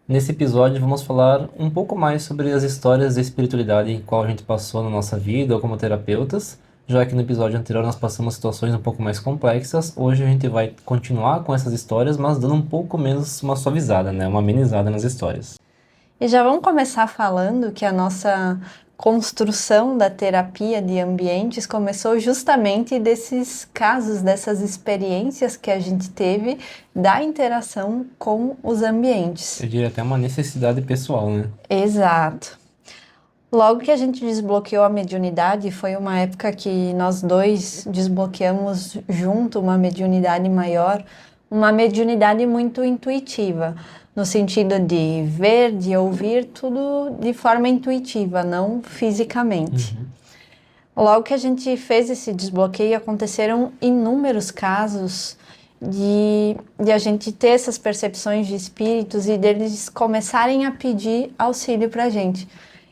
Nesse episódio vamos falar um pouco mais sobre as histórias da espiritualidade em qual a gente passou na nossa vida ou como terapeutas, já que no episódio anterior nós passamos situações um pouco mais complexas. Hoje a gente vai continuar com essas histórias, mas dando um pouco menos uma suavizada, né? Uma amenizada nas histórias. E já vamos começar falando que a nossa construção da terapia de ambientes começou justamente desses casos, dessas experiências que a gente teve da interação com os ambientes. Eu diria até uma necessidade pessoal, né? Exato. Logo que a gente desbloqueou a mediunidade, foi uma época que nós dois desbloqueamos junto uma mediunidade maior, uma mediunidade muito intuitiva, no sentido de ver, de ouvir tudo de forma intuitiva, não fisicamente. Logo que a gente fez esse desbloqueio, aconteceram inúmeros casos de a gente ter essas percepções de espíritos e deles começarem a pedir auxílio para a gente.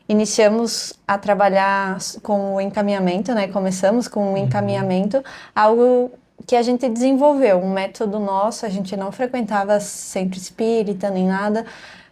Iniciamos a trabalhar com o encaminhamento, né? Começamos com o encaminhamento, algo que a gente desenvolveu, um método nosso, a gente não frequentava centro espírita nem nada,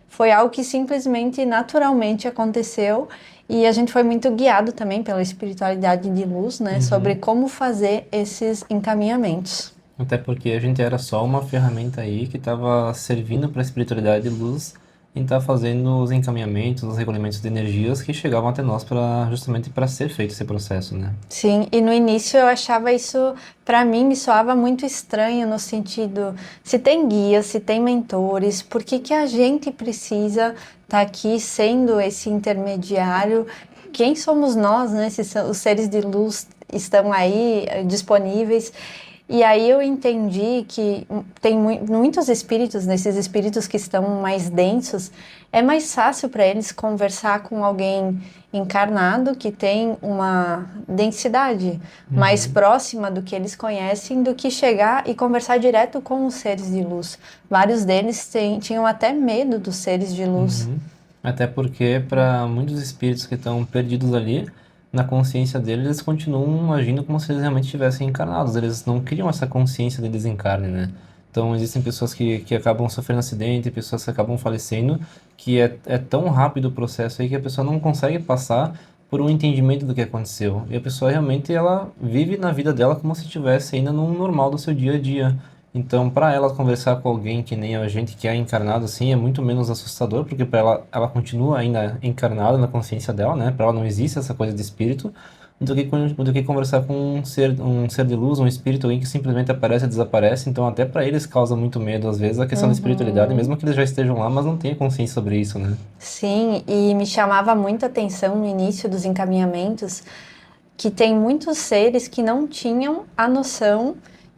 foi algo que simplesmente, naturalmente aconteceu e a gente foi muito guiado também pela espiritualidade de luz, né? Sobre como fazer esses encaminhamentos. Até porque a gente era só uma ferramenta aí que estava servindo para a espiritualidade de luz e estar fazendo os encaminhamentos, os regulamentos de energias que chegavam até nós para justamente para ser feito esse processo, né? Sim, e no início eu achava isso, para mim, me soava muito estranho no sentido, se tem guias, se tem mentores, por que que a gente precisa estar aqui sendo esse intermediário? Quem somos nós, né? Se os seres de luz estão aí disponíveis. E aí eu entendi que tem muitos espíritos, nesses espíritos que estão mais densos, é mais fácil para eles conversar com alguém encarnado que tem uma densidade mais próxima do que eles conhecem do que chegar e conversar direto com os seres de luz. Vários deles tinham até medo dos seres de luz. Até porque para muitos espíritos que estão perdidos ali, na consciência deles, eles continuam agindo como se eles realmente estivessem encarnados. Eles não criam essa consciência de desencarne, né? Então, existem pessoas que acabam sofrendo acidente, pessoas que acabam falecendo, que é tão rápido o processo aí que a pessoa não consegue passar por um entendimento do que aconteceu. E a pessoa realmente, ela vive na vida dela como se estivesse ainda no normal do seu dia a dia. Então, para ela conversar com alguém que nem a gente que é encarnado assim, é muito menos assustador, porque para ela continua ainda encarnada na consciência dela, né? Para ela não existe essa coisa de espírito, do que conversar com um ser de luz, um espírito, alguém que simplesmente aparece e desaparece. Então, até para eles causa muito medo, às vezes, a questão da espiritualidade, mesmo que eles já estejam lá, mas não tenham consciência sobre isso, né? Sim, e me chamava muita atenção no início dos encaminhamentos que tem muitos seres que não tinham a noção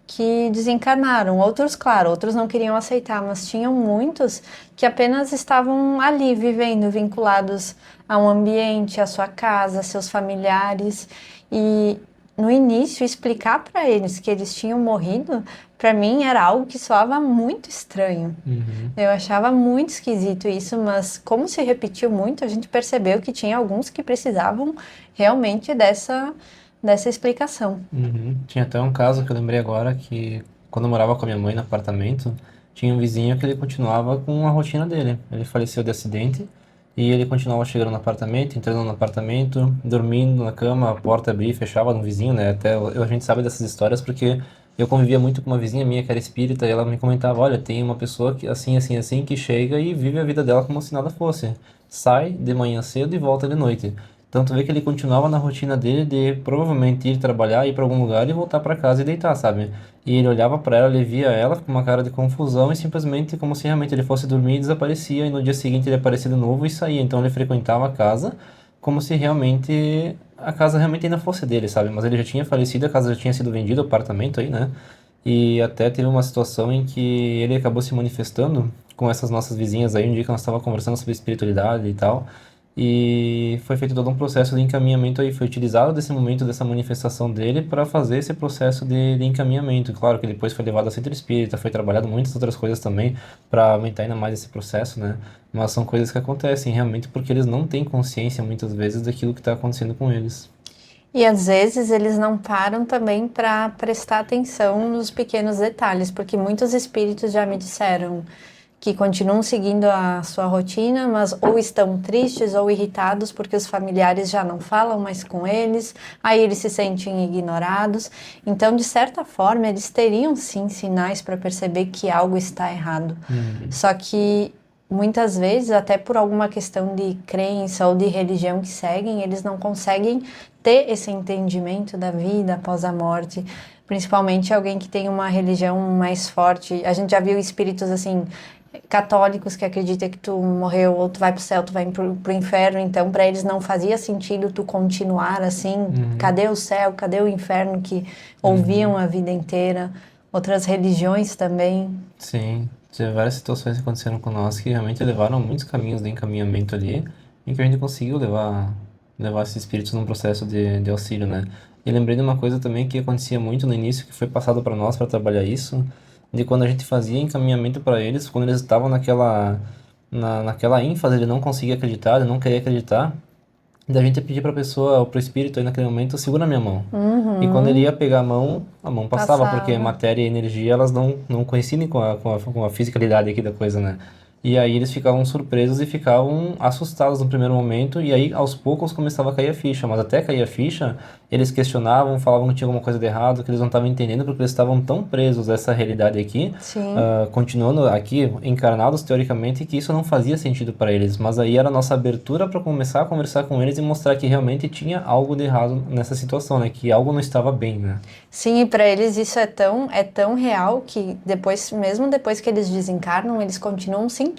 que desencarnaram. Outros, claro, outros não queriam aceitar, mas tinham muitos que apenas estavam ali vivendo, vinculados a um ambiente, à sua casa, seus familiares. E no início, explicar para eles que eles tinham morrido, para mim era algo que soava muito estranho. Eu achava muito esquisito isso, mas como se repetiu muito, a gente percebeu que tinha alguns que precisavam realmente dessa explicação. Tinha até um caso que eu lembrei agora que, quando eu morava com a minha mãe no apartamento, tinha um vizinho que ele continuava com a rotina dele. Ele faleceu de acidente e ele continuava chegando no apartamento, entrando no apartamento, dormindo na cama, a porta abria e fechava no vizinho, né? Até a gente sabe dessas histórias porque eu convivia muito com uma vizinha minha que era espírita e ela me comentava, olha, tem uma pessoa que assim, assim, assim, que chega e vive a vida dela como se nada fosse. Sai de manhã cedo e volta de noite. Então tu vê que ele continuava na rotina dele de provavelmente ir trabalhar, ir para algum lugar e voltar para casa e deitar, sabe? E ele olhava para ela, ele via ela com uma cara de confusão e simplesmente como se realmente ele fosse dormir e desaparecia e no dia seguinte ele aparecia de novo e saía. Então ele frequentava a casa como se realmente a casa realmente ainda fosse dele, sabe? Mas ele já tinha falecido, a casa já tinha sido vendida, o apartamento aí, né? E até teve uma situação em que ele acabou se manifestando com essas nossas vizinhas aí, um dia que nós estávamos conversando sobre espiritualidade e tal. E foi feito todo um processo de encaminhamento aí, foi utilizado desse momento, dessa manifestação dele para fazer esse processo de encaminhamento. Claro que depois foi levado ao centro espírita, foi trabalhado muitas outras coisas também para aumentar ainda mais esse processo, né? Mas são coisas que acontecem realmente porque eles não têm consciência muitas vezes daquilo que está acontecendo com eles. E às vezes eles não param também para prestar atenção nos pequenos detalhes, porque muitos espíritos já me disseram que continuam seguindo a sua rotina, mas ou estão tristes ou irritados porque os familiares já não falam mais com eles, aí eles se sentem ignorados. Então, de certa forma, eles teriam sim sinais para perceber que algo está errado. Só que muitas vezes, até por alguma questão de crença ou de religião que seguem, eles não conseguem ter esse entendimento da vida após a morte. Principalmente alguém que tem uma religião mais forte. A gente já viu espíritos assim, católicos que acreditam que tu morreu ou tu vai pro céu, tu vai pro inferno. Então, para eles não fazia sentido tu continuar assim. Cadê o céu? Cadê o inferno que ouviam a vida inteira? Outras religiões também. Sim, teve várias situações que aconteceram com nós que realmente levaram a muitos caminhos de encaminhamento ali, em que a gente conseguiu levar esses espíritos num processo de auxílio, né? E lembrei de uma coisa também que acontecia muito no início, que foi passado para nós para trabalhar isso, de quando a gente fazia encaminhamento para eles, quando eles estavam naquela ênfase de não conseguir acreditar, de não querer acreditar, da gente pedir para a pessoa, ou para o espírito aí naquele momento, segura minha mão. E quando ele ia pegar a mão passava, porque Passava. matéria e energia, elas não coincidem com a fisicalidade aqui da coisa, né? E aí eles ficavam surpresos e ficavam assustados no primeiro momento, e aí aos poucos começava a cair a ficha. Mas até cair a ficha, eles questionavam, falavam que tinha alguma coisa de errado, que eles não estavam entendendo, porque eles estavam tão presos a essa realidade aqui, Sim. continuando aqui, encarnados teoricamente, que isso não fazia sentido para eles. Mas aí era a nossa abertura para começar a conversar com eles e mostrar que realmente tinha algo de errado nessa situação, né? Que algo não estava bem, né? Sim, e para eles isso é tão real que depois, mesmo depois que eles desencarnam, eles continuam sentindo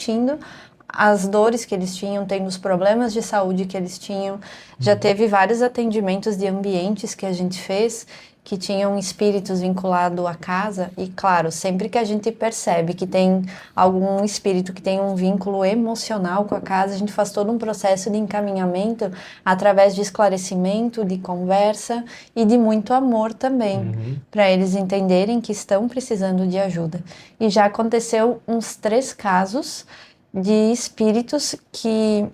as dores que eles tinham, tendo os problemas de saúde que eles tinham. Já teve vários atendimentos de ambientes que a gente fez que tinham espíritos vinculados à casa e, claro, sempre que a gente percebe que tem algum espírito que tem um vínculo emocional com a casa, a gente faz todo um processo de encaminhamento através de esclarecimento, de conversa e de muito amor também, para eles entenderem que estão precisando de ajuda. E já aconteceu uns 3 casos de espíritos que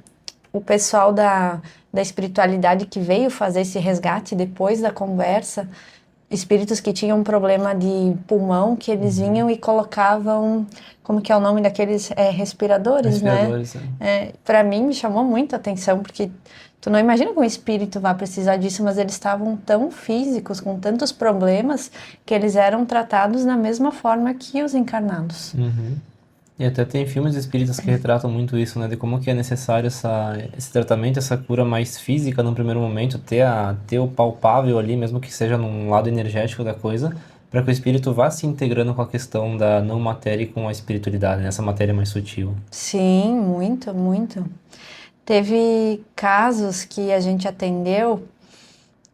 o pessoal da espiritualidade que veio fazer esse resgate depois da conversa, espíritos que tinham um problema de pulmão, que eles vinham e colocavam, como que é o nome daqueles respiradores, né? Respiradores, né? Para mim me chamou muito a atenção, porque tu não imagina que um espírito vai precisar disso, mas eles estavam tão físicos, com tantos problemas, que eles eram tratados da mesma forma que os encarnados. E até tem filmes espíritas que retratam muito isso, né? De como que é necessário esse tratamento, essa cura mais física no primeiro momento, ter o palpável ali, mesmo que seja num lado energético da coisa, para que o espírito vá se integrando com a questão da não matéria e com a espiritualidade, né? Essa matéria mais sutil. Sim, muito, muito. Teve casos que a gente atendeu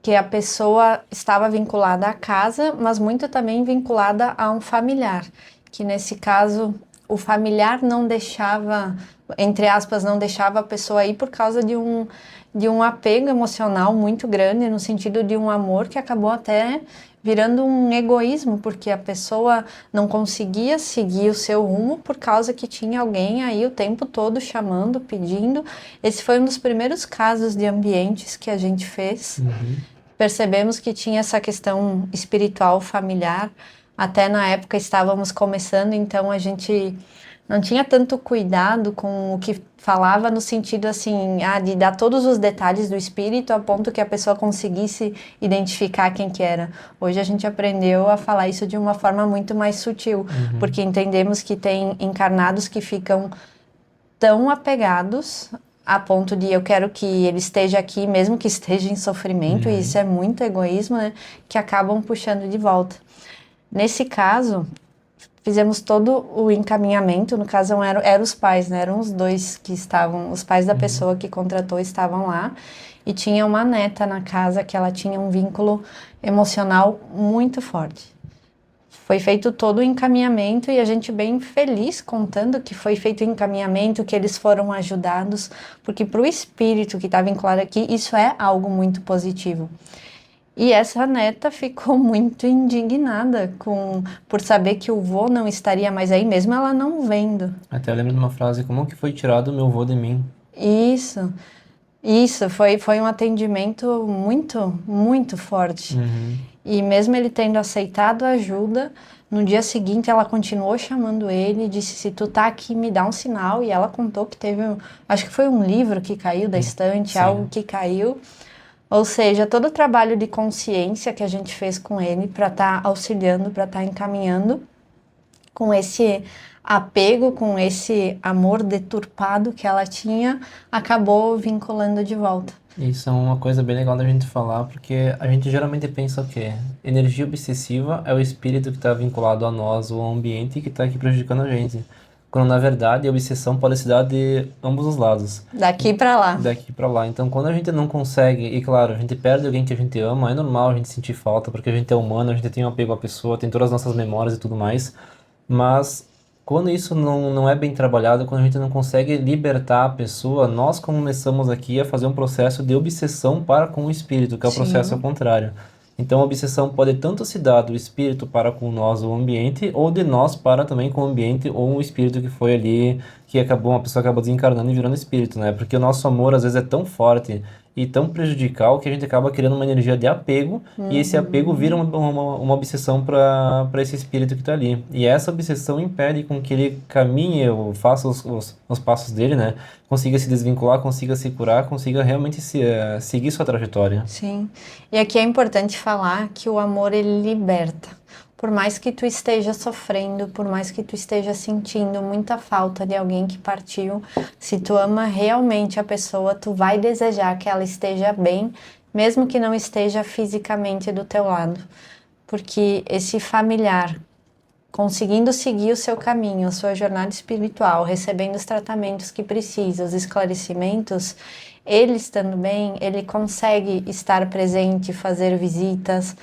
que a pessoa estava vinculada à casa, mas muito também vinculada a um familiar, que nesse caso o familiar não deixava, entre aspas, não deixava a pessoa ir por causa de um apego emocional muito grande, no sentido de um amor que acabou até virando um egoísmo, porque a pessoa não conseguia seguir o seu rumo por causa que tinha alguém aí o tempo todo chamando, pedindo. Esse foi um dos primeiros casos de ambientes que a gente fez. Percebemos que tinha essa questão espiritual familiar. Até na época estávamos começando, então a gente não tinha tanto cuidado com o que falava no sentido assim, de dar todos os detalhes do espírito a ponto que a pessoa conseguisse identificar quem que era. Hoje a gente aprendeu a falar isso de uma forma muito mais sutil, porque entendemos que tem encarnados que ficam tão apegados a ponto de eu quero que ele esteja aqui, mesmo que esteja em sofrimento, e isso é muito egoísmo, né? Que acabam puxando de volta. Nesse caso, fizemos todo o encaminhamento, no caso eram os pais, né? Eram os dois que estavam, os pais da pessoa que contratou estavam lá, e tinha uma neta na casa que ela tinha um vínculo emocional muito forte. Foi feito todo o encaminhamento e a gente bem feliz contando que foi feito o encaminhamento, que eles foram ajudados, porque para o espírito que está vinculado aqui, isso é algo muito positivo. E essa neta ficou muito indignada por saber que o vô não estaria mais aí, mesmo ela não vendo. Até eu lembro de uma frase, como que foi tirado o meu vô de mim? Isso. Isso, foi um atendimento muito, muito forte. Uhum. E mesmo ele tendo aceitado a ajuda, no dia seguinte ela continuou chamando ele e disse, se tu tá aqui, me dá um sinal. E ela contou que teve, acho que foi um livro que caiu da estante, algo Sim. que caiu. Ou seja, todo o trabalho de consciência que a gente fez com ele para estar auxiliando, para estar encaminhando, com esse apego, com esse amor deturpado que ela tinha, acabou vinculando de volta. Isso é uma coisa bem legal da gente falar, porque a gente geralmente pensa o quê? Energia obsessiva é o espírito que está vinculado a nós, o ambiente que está aqui prejudicando a gente. Quando na verdade a obsessão pode se dar de ambos os lados, Daqui para lá. daqui para lá. Então quando a gente não consegue, e claro, a gente perde alguém que a gente ama, é normal a gente sentir falta, porque a gente é humano, a gente tem um apego à pessoa, tem todas as nossas memórias e tudo mais. Mas quando isso não é bem trabalhado, quando a gente não consegue libertar a pessoa, nós começamos aqui a fazer um processo de obsessão para com o espírito, que é o processo ao Sim, contrário. Então, a obsessão pode tanto se dar do espírito para com nós, o ambiente, ou de nós para também com o ambiente ou o espírito que foi ali, que acabou, uma pessoa acabou desencarnando e virando espírito, né? Porque o nosso amor às vezes é tão forte e tão prejudicial que a gente acaba criando uma energia de apego e esse apego vira uma obsessão para esse espírito que está ali. E essa obsessão impede com que ele caminhe ou faça os passos dele, né? Consiga se desvincular, consiga se curar, consiga realmente seguir sua trajetória. sim. E aqui é importante falar que o amor ele liberta. Por mais que tu esteja sofrendo, por mais que tu esteja sentindo muita falta de alguém que partiu, se tu ama realmente a pessoa, tu vai desejar que ela esteja bem, mesmo que não esteja fisicamente do teu lado. Porque esse familiar conseguindo seguir o seu caminho, a sua jornada espiritual, recebendo os tratamentos que precisa, os esclarecimentos, ele estando bem, ele consegue estar presente, fazer visitas,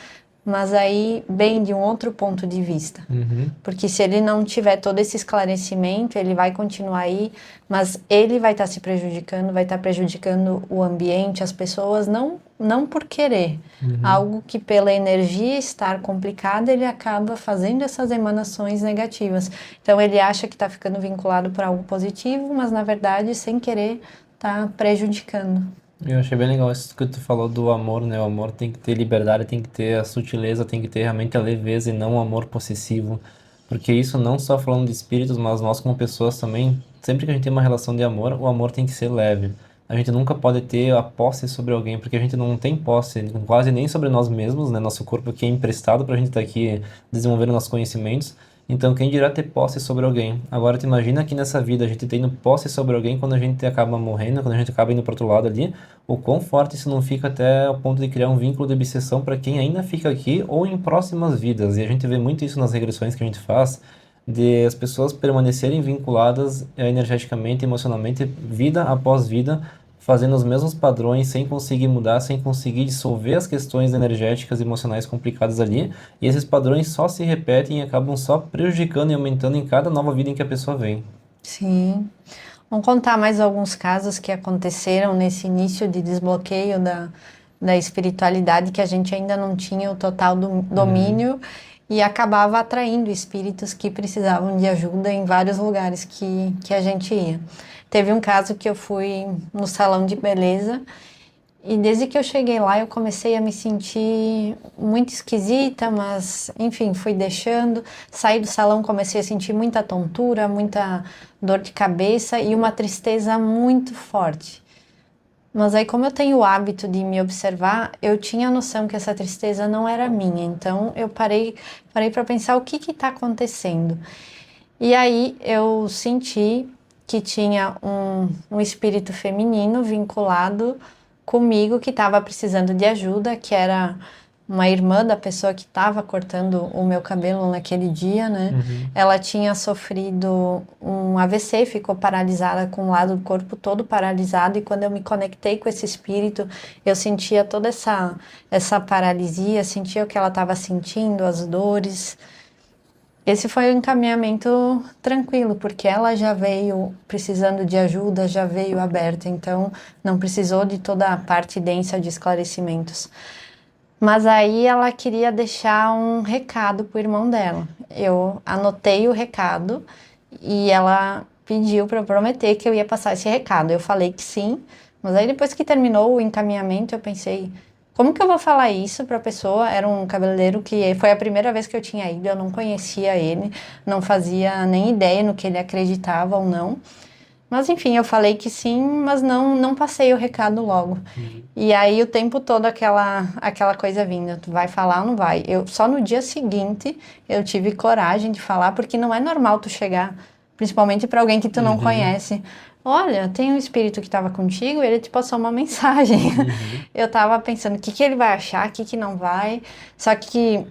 mas aí bem de um outro ponto de vista. Uhum. Porque se ele não tiver todo esse esclarecimento, ele vai continuar aí, mas ele vai estar se prejudicando, vai estar prejudicando o ambiente, as pessoas, não por querer. Uhum. Algo que pela energia estar complicada, ele acaba fazendo essas emanações negativas. Então ele acha que está ficando vinculado por algo positivo, mas na verdade, sem querer, está prejudicando. Eu achei bem legal isso que tu falou do amor, né? O amor tem que ter liberdade, tem que ter a sutileza, tem que ter realmente a leveza e não o amor possessivo. Porque isso não só falando de espíritos, mas nós como pessoas também, sempre que a gente tem uma relação de amor, o amor tem que ser leve. A gente nunca pode ter a posse sobre alguém, porque a gente não tem posse quase nem sobre nós mesmos, né? Nosso corpo que é emprestado para a gente estar aqui desenvolvendo nossos conhecimentos. Então, quem dirá ter posse sobre alguém? Agora, tu imagina que nessa vida a gente tendo posse sobre alguém quando a gente acaba morrendo, quando a gente acaba indo para outro lado ali, o quão forte isso não fica até o ponto de criar um vínculo de obsessão para quem ainda fica aqui ou em próximas vidas. E a gente vê muito isso nas regressões que a gente faz, de as pessoas permanecerem vinculadas energeticamente, emocionalmente, vida após vida, fazendo os mesmos padrões, sem conseguir mudar, sem conseguir dissolver as questões energéticas e emocionais complicadas ali. E esses padrões só se repetem e acabam só prejudicando e aumentando em cada nova vida em que a pessoa vem. Sim. Vamos contar mais alguns casos que aconteceram nesse início de desbloqueio da espiritualidade, que a gente ainda não tinha o total Uhum. domínio e acabava atraindo espíritos que precisavam de ajuda em vários lugares que a gente ia. Teve um caso que eu fui no salão de beleza e desde que eu cheguei lá eu comecei a me sentir muito esquisita, mas enfim, fui deixando. Saí do salão, comecei a sentir muita tontura, muita dor de cabeça e uma tristeza muito forte. Mas aí, como eu tenho o hábito de me observar, eu tinha a noção que essa tristeza não era minha. Então, eu parei para pensar o que está acontecendo. E aí, eu senti que tinha um espírito feminino vinculado comigo que estava precisando de ajuda, que era uma irmã da pessoa que estava cortando o meu cabelo naquele dia, né? Uhum. Ela tinha sofrido um AVC, ficou paralisada com o lado do corpo todo paralisado, e quando eu me conectei com esse espírito, eu sentia toda essa paralisia, sentia o que ela estava sentindo, as dores. Esse foi um encaminhamento tranquilo, porque ela já veio precisando de ajuda, já veio aberta, então não precisou de toda a parte densa de esclarecimentos. Mas aí ela queria deixar um recado pro irmão dela. Eu anotei o recado e ela pediu para eu prometer que eu ia passar esse recado. Eu falei que sim, Mas aí depois que terminou o encaminhamento, eu pensei, como que eu vou falar isso para a pessoa? Era um cabeleireiro que foi a primeira vez que eu tinha ido, eu não conhecia ele, não fazia nem ideia no que ele acreditava ou não. Mas enfim, eu falei que sim, mas não passei o recado logo. Uhum. E aí o tempo todo aquela coisa vindo, tu vai falar ou não vai? Eu só no dia seguinte eu tive coragem de falar, porque não é normal tu chegar, principalmente para alguém que tu não Uhum. conhece. Olha, tem um espírito que estava contigo, ele te passou uma mensagem. Uhum. Eu tava pensando, o que que ele vai achar, o que que não vai. Só que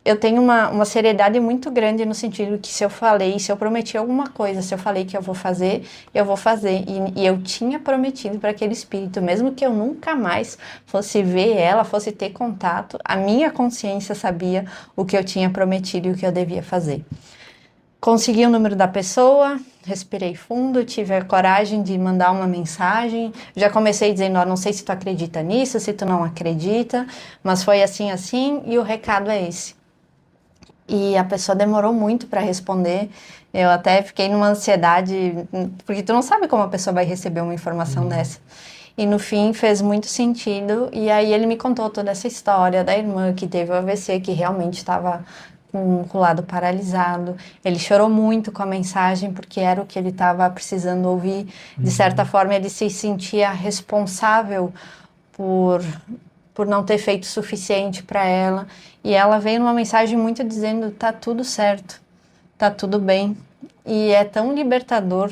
eu tenho uma seriedade muito grande no sentido que se eu falei, se eu prometi alguma coisa, se eu falei que eu vou fazer, eu vou fazer. E eu tinha prometido para aquele espírito, mesmo que eu nunca mais fosse ver ela, fosse ter contato, a minha consciência sabia o que eu tinha prometido e o que eu devia fazer. Consegui o número da pessoa, respirei fundo, tive a coragem de mandar uma mensagem. Já comecei dizendo, ó, não sei se tu acredita nisso, se tu não acredita, mas foi assim, assim, e o recado é esse. E a pessoa demorou muito para responder. Eu até fiquei numa ansiedade, porque tu não sabe como a pessoa vai receber uma informação Uhum. dessa. E no fim fez muito sentido. E aí ele me contou toda essa história da irmã que teve o AVC, que realmente estava com o lado paralisado. Ele chorou muito com a mensagem, porque era o que ele estava precisando ouvir. De certa Uhum. forma, ele se sentia responsável por não ter feito o suficiente para ela. E ela veio numa mensagem muito dizendo: tá tudo certo, tá tudo bem. E é tão libertador,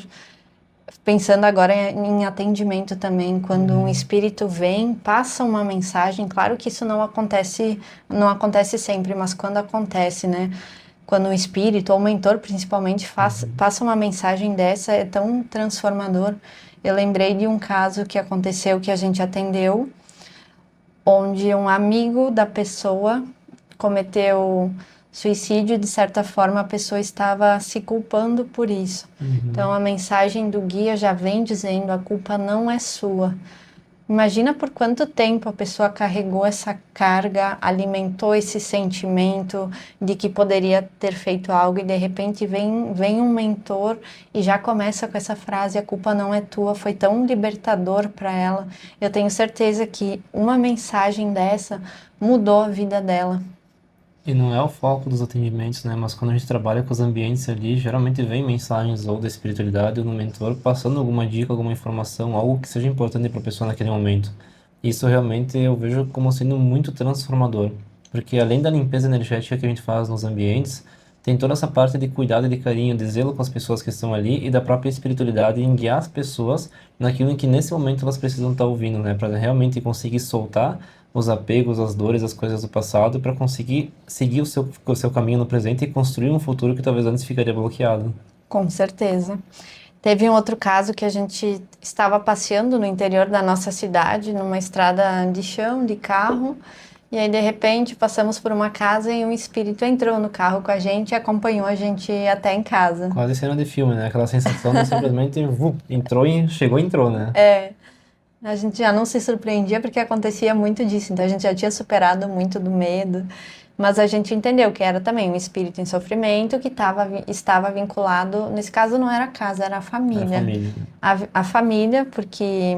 pensando agora em atendimento também, quando um Uhum. espírito vem, passa uma mensagem. Claro que isso não acontece sempre, mas quando acontece, né? Quando um espírito ou um mentor principalmente Uhum. passa uma mensagem dessa, é tão transformador. Eu lembrei de um caso que aconteceu que a gente atendeu, onde um amigo da pessoa cometeu suicídio, de certa forma a pessoa estava se culpando por isso. Então Uhum. a mensagem do guia já vem dizendo: a culpa não é sua. Imagina por quanto tempo a pessoa carregou essa carga, alimentou esse sentimento de que poderia ter feito algo e de repente vem um mentor e já começa com essa frase: a culpa não é tua. Foi tão libertador para ela. Eu tenho certeza que uma mensagem dessa mudou a vida dela. E não é o foco dos atendimentos, né? Mas quando a gente trabalha com os ambientes ali, geralmente vem mensagens ou da espiritualidade ou do mentor passando alguma dica, alguma informação, algo que seja importante para a pessoa naquele momento. Isso realmente eu vejo como sendo muito transformador, porque além da limpeza energética que a gente faz nos ambientes, tem toda essa parte de cuidado e de carinho, de zelo com as pessoas que estão ali e da própria espiritualidade em guiar as pessoas naquilo em que nesse momento elas precisam estar ouvindo, né? Para realmente conseguir soltar os apegos, as dores, as coisas do passado, para conseguir seguir o seu caminho no presente e construir um futuro que talvez antes ficaria bloqueado. Com certeza. Teve um outro caso que a gente estava passeando no interior da nossa cidade, numa estrada de chão, de carro, e aí de repente passamos por uma casa e um espírito entrou no carro com a gente e acompanhou a gente até em casa. Quase cena de filme, né? Aquela sensação de simplesmente entrou e chegou e entrou, né? A gente já não se surpreendia porque acontecia muito disso, então a gente já tinha superado muito do medo, mas a gente entendeu que era também um espírito em sofrimento que estava vinculado, nesse caso não era a casa, era a É a família. família. A família, porque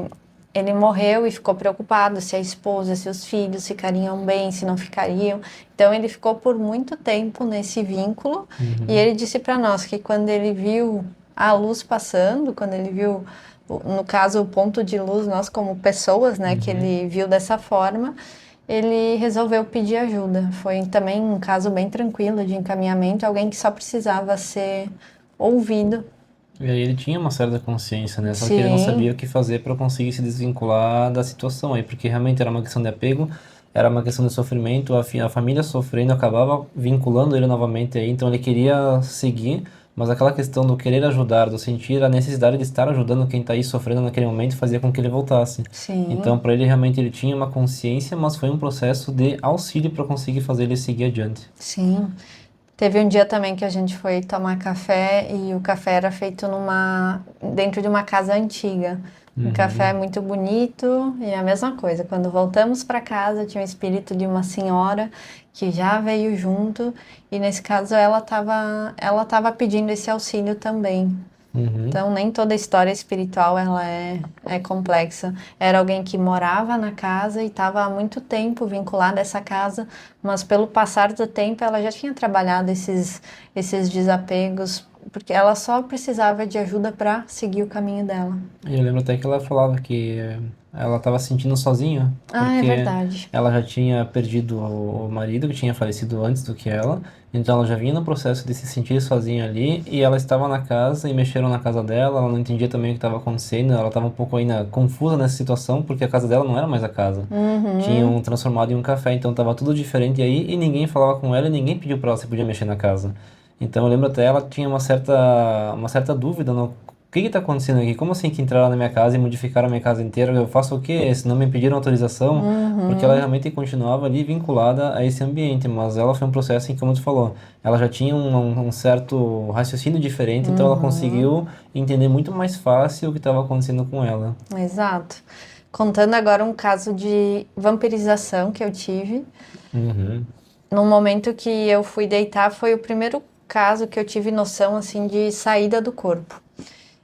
ele morreu e ficou preocupado se a esposa, se os filhos ficariam bem, se não ficariam. Então ele ficou por muito tempo nesse vínculo e Uhum. ele disse para nós que quando ele viu a luz passando, quando ele viu, no caso, o ponto de luz, nós como pessoas, né, que Uhum. ele viu dessa forma, ele resolveu pedir ajuda. Foi também um caso bem tranquilo de encaminhamento, alguém que só precisava ser ouvido. E aí ele tinha uma certa consciência, né? Só que ele não Sim, sabia o que fazer para conseguir se desvincular da situação aí, porque realmente era uma questão de apego, era uma questão de sofrimento, a família sofrendo acabava vinculando ele novamente aí, então ele queria seguir, mas aquela questão do querer ajudar, do sentir a necessidade de estar ajudando quem está aí sofrendo naquele momento, fazia com que ele voltasse. Então, sim. para ele realmente ele tinha uma consciência, mas foi um processo de auxílio para conseguir fazer ele seguir adiante. Sim. Teve um dia também que a gente foi tomar café e o café era feito dentro de uma casa antiga. Um café Uhum. muito bonito e a mesma coisa. Quando voltamos para casa, tinha o espírito de uma senhora que já veio junto e nesse caso ela estava pedindo esse auxílio também. Uhum. Então, nem toda história espiritual ela é complexa. Era alguém que morava na casa e estava há muito tempo vinculada a essa casa, mas pelo passar do tempo ela já tinha trabalhado esses desapegos, porque ela só precisava de ajuda para seguir o caminho dela. E eu lembro até que ela falava que ela estava se sentindo sozinha, Ah, é porque verdade. ela já tinha perdido o marido, que tinha falecido antes do que ela, então ela já vinha no processo de se sentir sozinha ali, e ela estava na casa e mexeram na casa dela, ela não entendia também o que estava acontecendo, ela estava um pouco ainda confusa nessa situação, porque a casa dela não era mais a casa. Uhum, Tinham transformado em um café, então estava tudo diferente aí, e ninguém falava com ela, e ninguém pediu para ela se podia mexer na casa. Então eu lembro até ela tinha uma certa dúvida no que está acontecendo aqui? Como assim que entraram na minha casa e modificaram a minha casa inteira? Eu faço o quê? Se não me pediram autorização? Porque ela uhum, realmente continuava ali vinculada a esse ambiente, mas ela foi um processo em que, como tu falou, ela já tinha um certo raciocínio diferente, então ela uhum, conseguiu entender muito mais fácil o que estava acontecendo com ela. exato. Contando agora um caso de vampirização que eu tive. Uhum, No momento que eu fui deitar, foi o primeiro caso que eu tive noção assim de saída do corpo.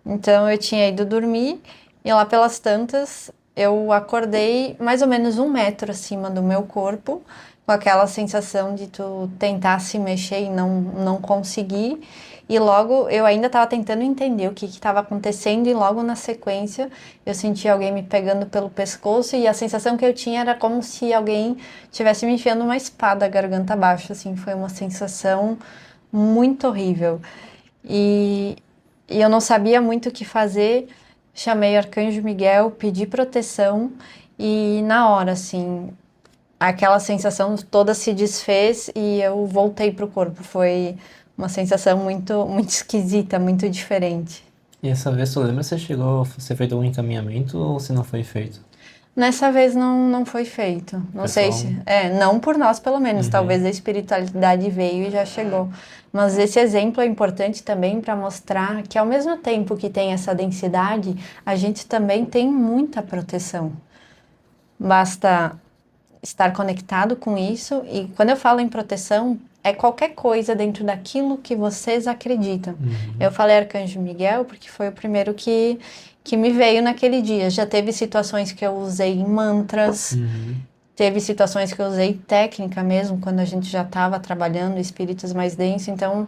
Então eu tinha ido dormir e lá pelas tantas eu acordei mais ou menos 1 metro acima do meu corpo, com aquela sensação de tu tentar se mexer e não conseguir. E logo eu ainda estava tentando entender o que estava acontecendo, e logo na sequência eu senti alguém me pegando pelo pescoço, e a sensação que eu tinha era como se alguém tivesse me enfiando uma espada garganta abaixo. Assim, foi uma sensação muito horrível. E, e eu não sabia muito o que fazer. Chamei o Arcanjo Miguel, pedi proteção, e na hora, assim, aquela sensação toda se desfez e eu voltei pro corpo. Foi uma sensação muito, muito esquisita, muito diferente. e essa vez, tu lembra se você chegou a ser feito um encaminhamento ou se não foi feito? Nessa vez não foi feito. Não Foi sei só se. um. Não por nós, pelo menos. Talvez Uhum. a espiritualidade veio e já chegou. Mas esse exemplo é importante também para mostrar que, ao mesmo tempo que tem essa densidade, a gente também tem muita proteção. Basta estar conectado com isso. E quando eu falo em proteção, é qualquer coisa dentro daquilo que vocês acreditam. Eu Uhum. falei Arcanjo Miguel porque foi o primeiro que me veio naquele dia. Já teve situações que eu usei mantras, Uhum. teve situações que eu usei técnica mesmo, quando a gente já estava trabalhando espíritos mais densos. Então,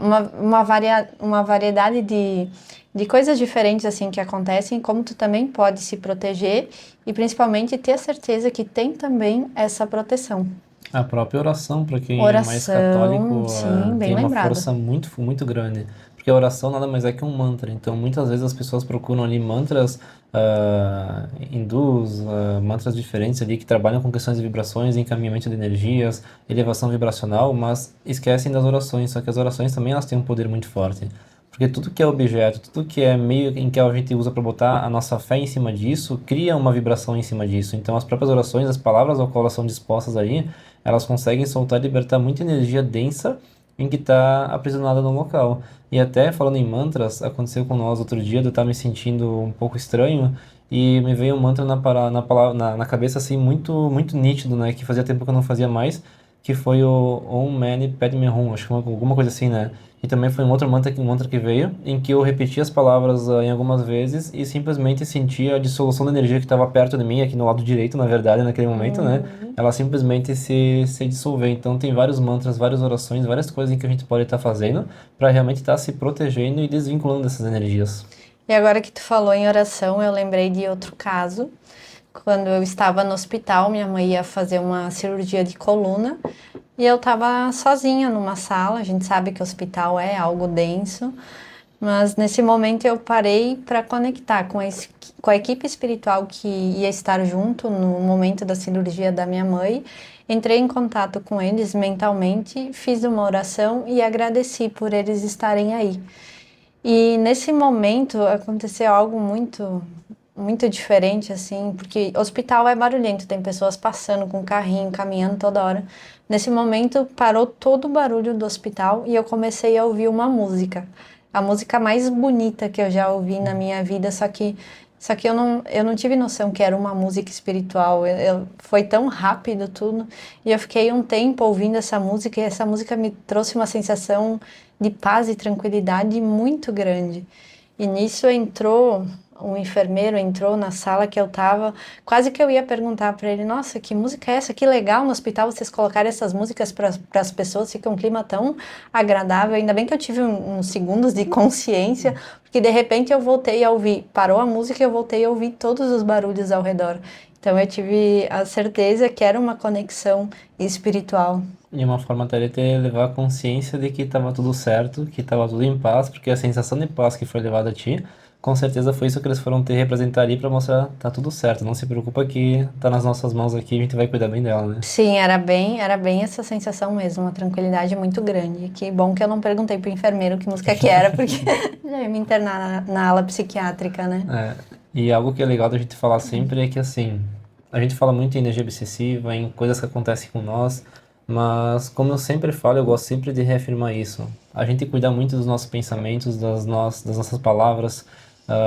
uma variedade de coisas diferentes assim que acontecem, como tu também pode se proteger e principalmente ter a certeza que tem também essa proteção. A própria oração, para quem é mais Oração, católico, sim, bem tem uma lembrado. força muito, muito grande. Porque a oração nada mais é que um mantra. Então, muitas vezes as pessoas procuram ali mantras hindus, mantras diferentes ali que trabalham com questões de vibrações, encaminhamento de energias, elevação vibracional, mas esquecem das orações. Só que as orações também elas têm um poder muito forte. Porque tudo que é objeto, tudo que é meio em que a gente usa para botar a nossa fé em cima disso, cria uma vibração em cima disso. Então, as próprias orações, as palavras ao qual elas são dispostas ali, elas conseguem soltar e libertar muita energia densa em que está aprisionada no local. E até falando em mantras, aconteceu com nós outro dia, de eu estar me sentindo um pouco estranho e me veio um mantra na cabeça assim muito muito nítido, né, que fazia tempo que eu não fazia mais, que foi o Om Mani Padme Hum, acho que alguma coisa assim, né? E também foi um mantra que veio, em que eu repeti as palavras em algumas vezes e simplesmente sentia a dissolução da energia que estava perto de mim, aqui no lado direito, na verdade, naquele momento, né? Uhum. Ela simplesmente se dissolver. Então, tem vários mantras, várias orações, várias coisas em que a gente pode estar fazendo para realmente estar se protegendo e desvinculando dessas energias. E agora que tu falou em oração, eu lembrei de outro caso. Quando eu estava no hospital, minha mãe ia fazer uma cirurgia de coluna e eu estava sozinha numa sala. A gente sabe que o hospital é algo denso, mas nesse momento eu parei para conectar com a equipe espiritual que ia estar junto no momento da cirurgia da minha mãe. Entrei em contato com eles mentalmente, fiz uma oração e agradeci por eles estarem aí. E nesse momento aconteceu algo muito, muito diferente, assim, porque hospital é barulhento, tem pessoas passando com carrinho, caminhando toda hora. Nesse momento parou todo o barulho do hospital e eu comecei a ouvir uma música. A música mais bonita que eu já ouvi na minha vida, só que Só que eu não tive noção que era uma música espiritual. Foi tão rápido tudo. E eu fiquei um tempo ouvindo essa música e essa música me trouxe uma sensação de paz e tranquilidade muito grande. E nisso entrou um enfermeiro, entrou na sala que eu tava, quase que eu ia perguntar para ele, nossa, que música é essa? Que legal no hospital vocês colocarem essas músicas para as pessoas, fica um clima tão agradável. Ainda bem que eu tive uns segundos de consciência, porque de repente eu voltei a ouvir, parou a música e eu voltei a ouvir todos os barulhos ao redor. Então eu tive a certeza que era uma conexão espiritual. E uma forma até de levar a consciência de que estava tudo certo, que estava tudo em paz, porque a sensação de paz que foi levada a ti, com certeza foi isso que eles foram te representar ali para mostrar tá tudo certo, não se preocupa que tá nas nossas mãos aqui, a gente vai cuidar bem dela, né? Sim, era bem essa sensação mesmo, uma tranquilidade muito grande. Que bom que eu não perguntei pro enfermeiro que música que era, porque já ia me internar na ala psiquiátrica, né? É, e algo que é legal da gente falar sempre é que, assim, a gente fala muito em energia obsessiva, em coisas que acontecem com nós, mas, como eu sempre falo, eu gosto sempre de reafirmar isso. A gente cuida muito dos nossos pensamentos, das nossas palavras,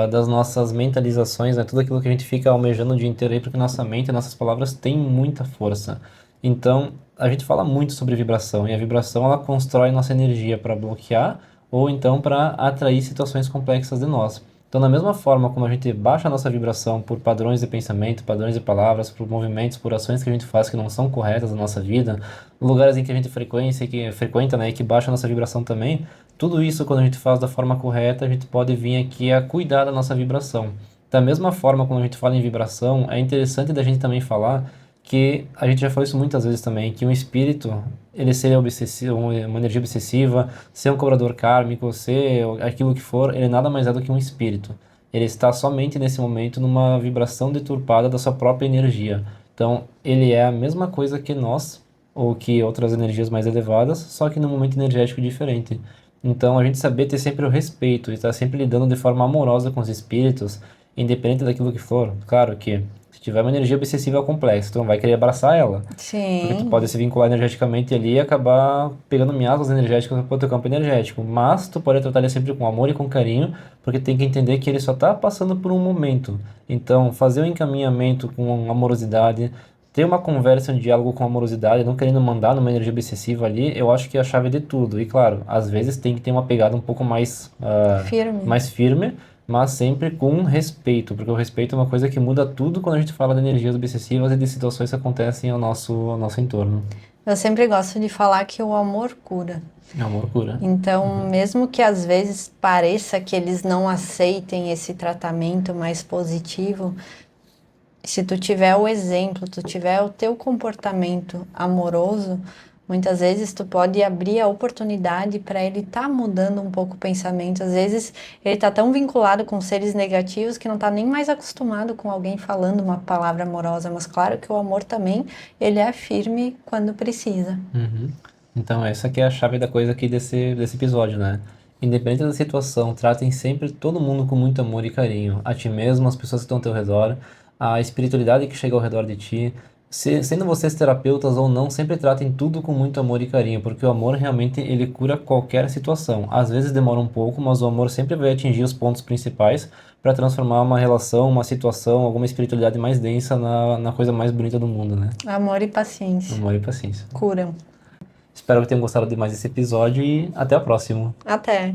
das nossas mentalizações, né? Tudo aquilo que a gente fica almejando o dia inteiro aí, porque nossa mente e nossas palavras têm muita força. Então, a gente fala muito sobre vibração, e a vibração, ela constrói nossa energia para bloquear ou então para atrair situações complexas de nós. Então, da mesma forma como a gente baixa a nossa vibração por padrões de pensamento, padrões de palavras, por movimentos, por ações que a gente faz que não são corretas na nossa vida, lugares em que a gente frequenta, né, e que baixa a nossa vibração também, tudo isso, quando a gente faz da forma correta, a gente pode vir aqui a cuidar da nossa vibração. Da mesma forma, quando a gente fala em vibração, é interessante da gente também falar que a gente já falou isso muitas vezes também, que um espírito, ele ser obsessivo, uma energia obsessiva, ser um cobrador kármico, ser aquilo que for, ele nada mais é do que um espírito. Ele está somente nesse momento numa vibração deturpada da sua própria energia. Então, ele é a mesma coisa que nós, ou que outras energias mais elevadas, só que num momento energético diferente. Então, a gente saber ter sempre o respeito e estar sempre lidando de forma amorosa com os espíritos, independente daquilo que for. Claro que se tiver uma energia obsessiva complexa, tu não vai querer abraçar ela. Porque tu Sim, pode se vincular energeticamente ali e acabar pegando miasmas energéticas para o teu campo energético. Mas tu pode tratar ele sempre com amor e com carinho, porque tem que entender que ele só está passando por um momento. Então, fazer o encaminhamento com amorosidade, ter uma conversa, um diálogo com amorosidade, não querendo mandar numa energia obsessiva ali, eu acho que é a chave de tudo. E claro, às vezes tem que ter uma pegada um pouco firme. mais firme, mas sempre com respeito, porque o respeito é uma coisa que muda tudo quando a gente fala de energias obsessivas e de situações que acontecem ao nosso entorno. Eu sempre gosto de falar que o amor cura. É uma loucura. Então, mesmo que às vezes pareça que eles não aceitem esse tratamento mais positivo, se tu tiver o exemplo, tu tiver o teu comportamento amoroso, muitas vezes tu pode abrir a oportunidade para ele estar mudando um pouco o pensamento. Às vezes ele está tão vinculado com seres negativos que não está nem mais acostumado com alguém falando uma palavra amorosa, mas claro que o amor também, ele é firme quando precisa. Uhum. Então, essa que é a chave da coisa aqui desse episódio, né? Independente da situação, tratem sempre todo mundo com muito amor e carinho. A ti mesmo, as pessoas que estão ao teu redor, a espiritualidade que chega ao redor de ti. Sendo vocês terapeutas ou não, sempre tratem tudo com muito amor e carinho, porque o amor realmente ele cura qualquer situação. Às vezes demora um pouco, mas o amor sempre vai atingir os pontos principais para transformar uma relação, uma situação, alguma espiritualidade mais densa na coisa mais bonita do mundo, né? Amor e paciência. Amor e paciência. Curam. Espero que tenham gostado de mais desse episódio e até a próxima. Até!